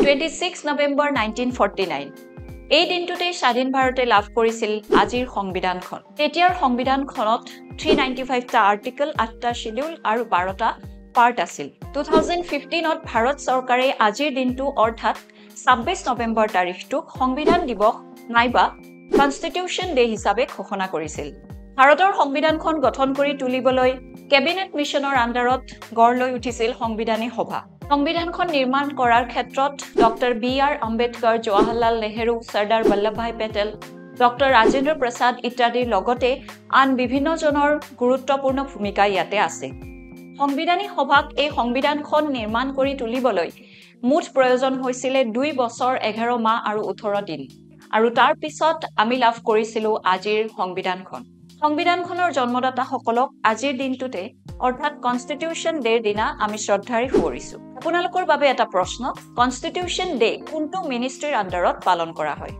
26 নৱেম্বৰ 1949 এই দিনটোতে স্বাধীন ভাৰতে লাভ কৰিছিল আজিৰ সংবিধানখন তেতিয়াৰ সংবিধানখনত 395টা আৰ্টিকেল 8টা শিডিউল আৰু 12টা পাৰ্ট আছিল 2015ত ভাৰত চৰকাৰে আজিৰ দিনটো অৰ্থাৎ 26 নৱেম্বৰ তাৰিখটো সংবিধান দিৱস নাইবা কনষ্টিটিউচন ডে হিচাপে ঘোষণা কৰিছিল ভাৰতৰ সংবিধানখন গঠন কৰি তুলিবলৈ কেবিনেট মিছনৰ আণ্ডাৰত গঢ় লৈ উঠিছিল সংবিধানী সভা সংবিধানখন নিৰ্মাণ কৰাৰ ক্ষেত্ৰত doctor B R. Ambedkar Jawaharlal Nehru Sardar Vallabhbhai Patel doctor Rajendra Prasad ইত্যাদিৰ লগতে আন বিভিন্ন জনৰ গুৰুত্বপূৰ্ণ ভূমিকা ইয়াতে আছে সংবিধানী সভাক এই সংবিধানখন নিৰ্মাণ কৰি তুলিবলৈ মুঠ প্ৰয়োজন হৈছিল 2 বছৰ 11 মাহ আৰু 18 দিন আৰু তাৰ পিছত আমি লাভ কৰিছিলো আজিৰ সংবিধানখন সংবিধানখনৰ জন্মদাতাসকলক আজিৰ দিনটোতে অৰ্থাৎ কনষ্টিটিউচন ডেৰ দিনা আমি শ্ৰদ্ধাৰে সোঁৱৰিছো আপোনালোকৰ বাবে এটা প্ৰশ্ন কনষ্টিটিউচন ডে কোনটো মিনিষ্ট্ৰীৰ আণ্ডাৰত পালন কৰা হয়